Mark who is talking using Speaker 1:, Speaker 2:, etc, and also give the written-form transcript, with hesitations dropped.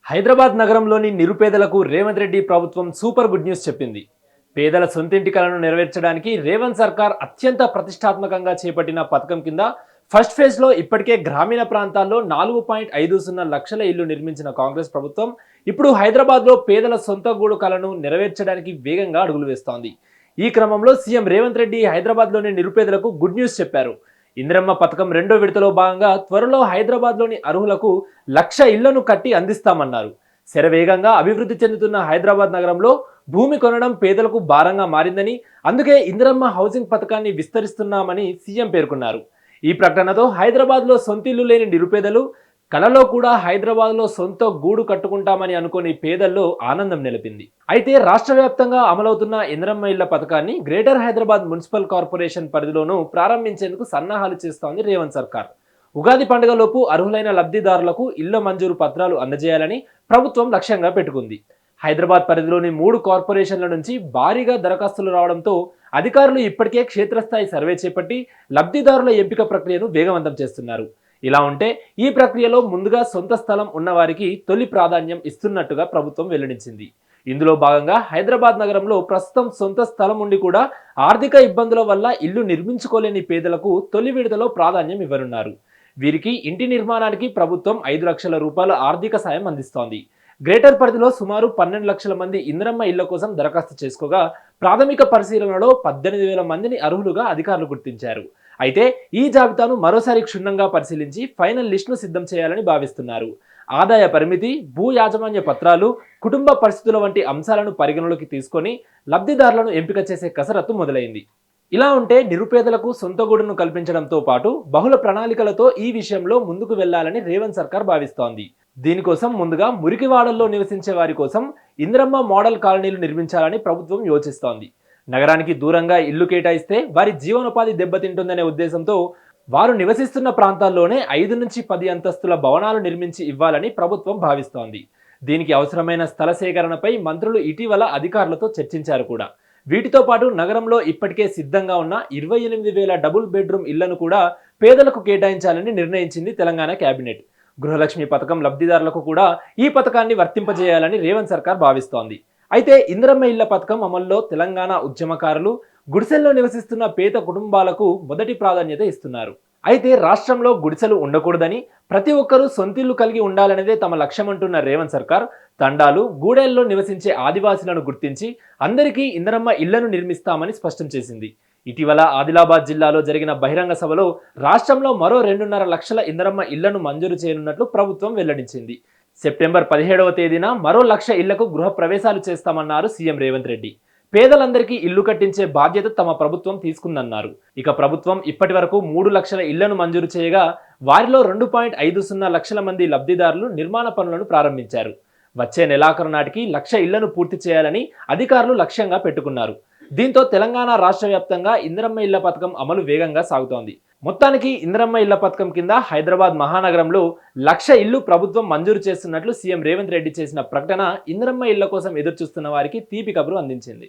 Speaker 1: హైదరాబాద్ నగరంలోని నిరుపేదలకు రేవంత్ రెడ్డి ప్రభుత్వం సూపర్ గుడ్ న్యూస్ చెప్పింది. పేదల సొంతింటి కలను నెరవేర్చడానికి రేవంత్ సర్కార్ అత్యంత ప్రతిష్టాత్మకంగా చేపట్టిన పథకం కింద ఫస్ట్ ఫేజ్లో ఇప్పటికే గ్రామీణ ప్రాంతాల్లో 4.50 లక్షల ఇళ్లు నిర్మించిన కాంగ్రెస్ ప్రభుత్వం ఇప్పుడు హైదరాబాద్లో పేదల సొంత గూడు కలను నెరవేర్చడానికి వేగంగా అడుగులు వేస్తోంది. ఈ క్రమంలో సీఎం రేవంత్ రెడ్డి హైదరాబాద్లోని నిరుపేదలకు గుడ్ న్యూస్ చెప్పారు. ఇందిరమ్మ పథకం రెండో విడతలో భాగంగా త్వరలో హైదరాబాద్లోని అర్హులకు 1,00,000 ఇళ్లను కట్టి అందిస్తామన్నారు. శరవేగంగా అభివృద్ధి చెందుతున్న హైదరాబాద్ నగరంలో భూమి కొనడం పేదలకు భారంగా మారిందని, అందుకే ఇందిరమ్మ హౌసింగ్ పథకాన్ని విస్తరిస్తున్నామని సీఎం పేర్కొన్నారు. ఈ ప్రకటనతో హైదరాబాద్లో సొంతిల్లు లేని నిరుపేదలు కలలో కూడా హైదరాబాద్లో సొంత గూడు కట్టుకుంటామని అనుకోని పేదల్లో ఆనందం నిలిపింది. అయితే రాష్ట్ర వ్యాప్తంగా అమలవుతున్న ఇందిరమ్మ ఇళ్ల పథకాన్ని గ్రేటర్ హైదరాబాద్ మున్సిపల్ కార్పొరేషన్ పరిధిలోనూ ప్రారంభించేందుకు సన్నాహాలు చేస్తోంది రేవంత్ సర్కార్. ఉగాది పండుగలోపు అర్హులైన లబ్ధిదారులకు ఇళ్ల మంజూరు పత్రాలు అందజేయాలని ప్రభుత్వం లక్ష్యంగా పెట్టుకుంది. హైదరాబాద్ పరిధిలోని 3 కార్పొరేషన్ల నుంచి భారీగా దరఖాస్తులు రావడంతో అధికారులు ఇప్పటికే క్షేత్రస్థాయి సర్వే చేపట్టి లబ్ధిదారుల ఎంపిక ప్రక్రియను వేగవంతం చేస్తున్నారు. ఇలా ఉంటే ఈ ప్రక్రియలో ముందుగా సొంత స్థలం ఉన్నవారికి తొలి ప్రాధాన్యం ఇస్తున్నట్టుగా ప్రభుత్వం వెల్లడించింది. ఇందులో భాగంగా హైదరాబాద్ నగరంలో ప్రస్తుతం సొంత స్థలం ఉండి కూడా ఆర్థిక ఇబ్బందుల వల్ల ఇల్లు నిర్మించుకోలేని పేదలకు తొలి విడతలో ప్రాధాన్యం ఇవ్వనున్నారు. వీరికి ఇంటి నిర్మాణానికి ప్రభుత్వం 5 లక్షల రూపాయల ఆర్థిక సాయం అందిస్తోంది. గ్రేటర్ పరిధిలో సుమారు 12 లక్షల మంది ఇందిరమ్మ ఇళ్ల కోసం దరఖాస్తు చేసుకోగా ప్రాథమిక పరిశీలనలో 18,000 మందిని అర్హులుగా అధికారులు గుర్తించారు. అయితే ఈ జాబితాను మరోసారి క్షుణ్ణంగా పరిశీలించి ఫైనల్ లిస్టును సిద్ధం చేయాలని భావిస్తున్నారు. ఆదాయ పరిమితి, భూ యాజమాన్య పత్రాలు, కుటుంబ పరిస్థితుల వంటి అంశాలను పరిగణలోకి తీసుకొని లబ్ధిదారులను ఎంపిక చేసే కసరత్తు మొదలైంది. ఇలా ఉంటే నిరుపేదలకు సొంత గూడును కల్పించడంతో పాటు బహుళ ప్రణాళికలతో ఈ విషయంలో ముందుకు వెళ్లాలని రేవంత్ సర్కార్ భావిస్తోంది. దీనికోసం ముందుగా మురికివాడల్లో నివసించే వారి కోసం ఇందిరమ్మ మోడల్ కాలనీలు నిర్మించాలని ప్రభుత్వం యోచిస్తోంది. నగరానికి దూరంగా ఇల్లు కేటాయిస్తే వారి జీవనోపాధి దెబ్బతింటుందనే ఉద్దేశంతో వారు నివసిస్తున్న ప్రాంతాల్లోనే 5 నుంచి 10 అంతస్తుల భవనాలు నిర్మించి ఇవ్వాలని ప్రభుత్వం భావిస్తోంది. దీనికి అవసరమైన స్థల సేకరణపై మంత్రులు ఇటీవల అధికారులతో చర్చించారు కూడా. వీటితో పాటు నగరంలో ఇప్పటికే సిద్ధంగా ఉన్న 28,000 డబుల్ బెడ్రూమ్ ఇళ్లను కూడా పేదలకు కేటాయించాలని నిర్ణయించింది తెలంగాణ కేబినెట్. గృహలక్ష్మి పథకం లబ్ధిదారులకు కూడా ఈ పథకాన్ని వర్తింపజేయాలని రేవంత్ సర్కార్ భావిస్తోంది. అయితే ఇందిరమ్మ ఇళ్ల పథకం అమల్లో తెలంగాణ ఉద్యమకారులు, గుడిసెల్లో నివసిస్తున్న పేద కుటుంబాలకు మొదటి ప్రాధాన్యత ఇస్తున్నారు. అయితే రాష్ట్రంలో గుడిసెలు ఉండకూడదని, ప్రతి ఒక్కరూ సొంతిల్లు కలిగి ఉండాలనేదే తమ లక్ష్యమంటున్న రేవంత్ సర్కార్ తండాలు, గూడెల్లో నివసించే ఆదివాసీలను గుర్తించి అందరికీ ఇందిరమ్మ ఇళ్లను నిర్మిస్తామని స్పష్టం చేసింది. ఇటీవల ఆదిలాబాద్ జిల్లాలో జరిగిన బహిరంగ సభలో రాష్ట్రంలో మరో 2.5 లక్షల ఇందిరమ్మ ఇళ్లను మంజూరు చేయనున్నట్లు ప్రభుత్వం వెల్లడించింది. సెప్టెంబర్ 17వ తేదీన మరో 1,00,000 ఇళ్లకు గృహ ప్రవేశాలు చేస్తామన్నారు సీఎం రేవంత్ రెడ్డి. పేదలందరికీ ఇల్లు కట్టించే బాధ్యత తమ ప్రభుత్వం తీసుకుందన్నారు. ఇక ప్రభుత్వం ఇప్పటి వరకు 3 లక్షల ఇళ్లను మంజూరు చేయగా వారిలో 2.50 లక్షల మంది లబ్ధిదారులు నిర్మాణ పనులను ప్రారంభించారు. వచ్చే నెలాఖరు నాటికి 1,00,000 ఇళ్లను పూర్తి చేయాలని అధికారులు లక్ష్యంగా పెట్టుకున్నారు. దీంతో తెలంగాణ రాష్ట్ర వ్యాప్తంగా ఇందిరమ్మ ఇళ్ల పథకం అమలు వేగంగా సాగుతోంది. మొత్తానికి ఇందిరమ్మ ఇళ్ల పథకం కింద హైదరాబాద్ మహానగరంలో 1,00,000 ఇళ్లు ప్రభుత్వం మంజూరు చేస్తున్నట్లు సీఎం రేవంత్ రెడ్డి చేసిన ప్రకటన ఇందిరమ్మ ఇళ్ల కోసం ఎదురుచూస్తున్న వారికి తీపి కబురు అందించింది.